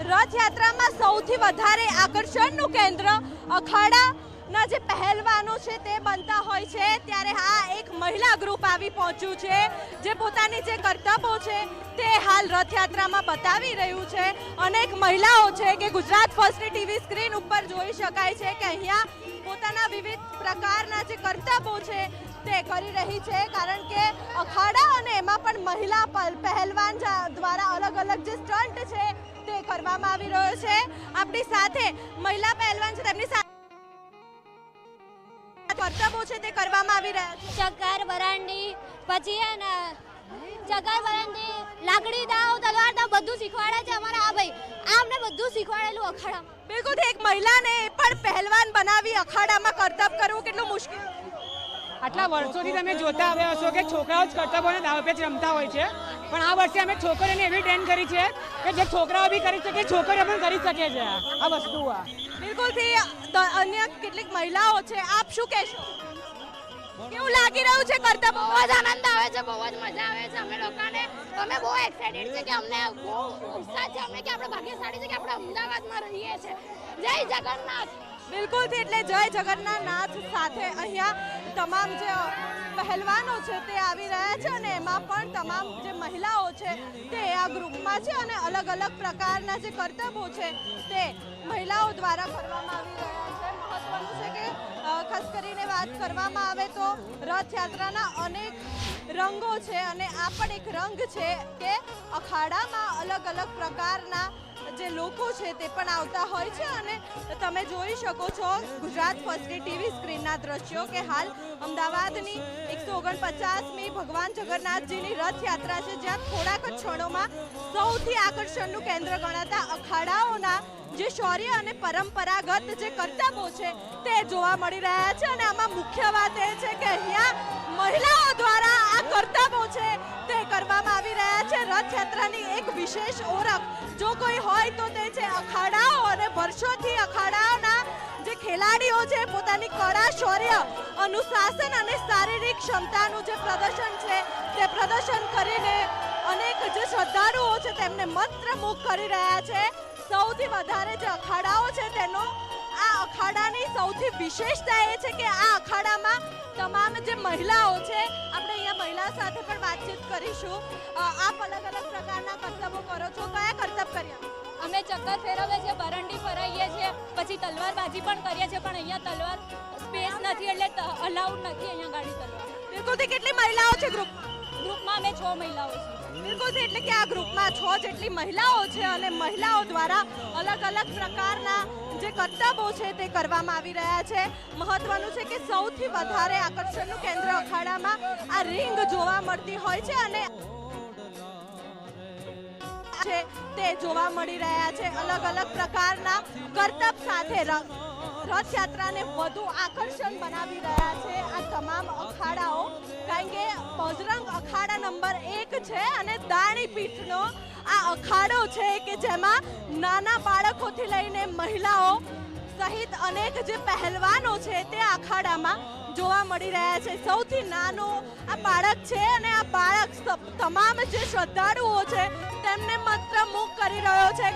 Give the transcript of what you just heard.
રથયાત્રામાં સૌથી વધારે આકર્ષણનું કેન્દ્ર અખાડાના જે પહેલવાનો છે તે બનતા હોય છે, ત્યારે આ એક મહિલા ગ્રુપ આવી પહોંચ્યું છે જે પોતાની જે કરતબો છે તે હાલ રથયાત્રામાં બતાવી રહ્યું છે. અનેક મહિલાઓ છે કે ગુજરાત ફર્સ્ટની ટીવી સ્ક્રીન ઉપર જોઈ શકાય છે કે અહીંયા પોતાના વિવિધ પ્રકારના જે કરતબો છે તે કરી રહી છે, કારણ કે અખાડા અને એમાં પણ મહિલા પહેલવાન દ્વારા અલગ અલગ જે સ્ટન્ટ છે તે કરવામાં આવી રહ્યો છે. આપણી સાથે મહિલા પહેલવાન છે, તેમની સાથે કરતબો છે તે કરવામાં આવી રહ્યા છે. ચક્કર વરાંડી પછી હે ને ચક્કર વરાંડી લાકડી દાવ તલવાર દાવ બધું શીખવાડે છે અમારા આ ભાઈ. આ અમને બધું શીખવાડેલું અખાડા. બિલકુલ, એક મહિલાને પણ પહેલવાન બનાવી અખાડામાં કરતબ કરવું કેટલું મુશ્કેલ? આટલા વર્ષોથી તમે જોતા આવ્યા હશો કે છોકરાઓ જ કરતબોને દાવપેચ રમતા હોય છે, પણ આ વર્ષે અમે છોકરીઓને એવી ટ્રેન કરી છે કે જે છોકરાઓ બી કરી શકે, છોકરીઓ પણ કરી શકે છે આ વસ્તુ. બિલકુલથી અન્ય કેટલીક મહિલાઓ છે, આપ શું કહેશો? કેવું લાગી રહ્યું છે કરતબ? બહુ જ આનંદ આવે છે, બહુ જ મજા આવે છે અમે લોકોને. અમે બહુ એક્સાઇટેડ છે કે અમને બહુ ઉત્સાહ છે અમને કે આપણે ભાગ્યશાળી છે કે આપણે અમદાવાદમાં રહીએ છીએ. જય જગન્નાથ. બિલકુલથી, એટલે જય જગન્નાથ સાથે અહીંયા તમામ જે પહેલવાનો છે તે આવી રહ્યા છે અને એમાં પણ તમામ જે મહિલાઓ છે તે આ ગ્રુપમાં છે અને અલગ અલગ પ્રકારના જે કરતબો છે તે મહિલાઓ દ્વારા કરવામાં આવી રહ્યા છે. મહત્વનું છે કે ખાસ કરીને વાત કરવામાં આવે તો રથયાત્રાના અનેક રંગો છે અને આ પણ એક રંગ છે કે અખાડામાં અલગ અલગ પ્રકારના જે લોકો છે તે પણ આવતા હોય છે અને તમે જોઈ શકો છો ગુજરાત ફર્સ્ટની ટીવી સ્ક્રીનના દ્રશ્યો કે હાલ અમદાવાદની 149મી ભગવાન જગન્નાથજીની રથયાત્રા છે, જ્યાં થોડાક જ ક્ષણોમાં સૌથી આકર્ષણનું કેન્દ્ર ગણાતા અખાડાઓના જે શૌર્ય અને પરંપરાગત જે કરતબો છે તે જોવા મળી રહ્યા છે. અને આમાં મુખ્ય વાત એ છે કે અહીંયા મહિલાઓ દ્વારા આ કરતબો છે તે કરવામાં આવી રહ્યા છે. રથયાત્રાની એક વિશેષ ઓળખ જો કોઈ હોય તો તે છે અખાડાઓ, અને વર્ષોથી અખાડાઓના જે ખેલાડીઓ છે પોતાની કળા, શૌર્ય, અનુશાસન અને શારીરિક ક્ષમતાનું જે પ્રદર્શન છે તે પ્રદર્શન કરીને અનેક જે શ્રદ્ધાળુઓ છે તેમને મંત્રમુગ્ધ કરી રહ્યા છે. સૌથી વધારે જે અખાડાઓ છે તેનો આ અખાડાની સૌથી વિશેષતા એ છે કે આ અખાડામાં તમામ જે મહિલાઓ છે, આપણે અહીંયા મહિલા સાથે પણ વાતચીત કરીશું. આપ અલગ અલગ પ્રકારના કરતબો કરો છો, કયા કરતબ કર્યા? અમે ચક્કર ફેરવીએ છીએ, બરંડી ફરાઈએ છીએ, પછી તલવારબાજી પણ કરીએ છીએ, પણ અહીંયા તલવાર સ્પેસ નથી એટલે અલાઉડ નથી અહીંયા ગાડી તલવાર. બિલકુલ, કેટલી મહિલાઓ છે ગ્રુપમાં? અમે 6 મહિલાઓ છીએ. બિલકુલ, એટલે કે આ ગ્રુપમાં 6 જેટલી મહિલાઓ છે અને મહિલાઓ દ્વારા અલગ અલગ પ્રકારના જે કરતબો છે તે કરવામાં આવી રહ્યા છે. મહત્વનું છે કે સૌથી વધારે આકર્ષણનું કેન્દ્ર અખાડામાં આ રિંગ જોવા મળતી હોય છે અને તે જોવા મળી રહ્યા છે. અલગ અલગ પ્રકારના કરતબ સાથે રથયાત્રાને વધુ આકર્ષણ બનાવી રહ્યા છે આ તમામ અખાડાઓ, કારણ કે બજરંગ અખાડા નંબર 1 છે અને દાણીપીઠનો આ અખાડો છે કે જેમાં નાના બાળકોથી લઈને મહિલાઓ સહિત અનેક જે પહેલવાનો છે તે અખાડામાં જોવા મળી રહ્યા છે. સૌથી નાનો આ બાળક છે અને આ બાળક તમામ જે શ્રદ્ધાળુઓ છે તેમને મંત્રમુગ્ધ કરી રહ્યો છે.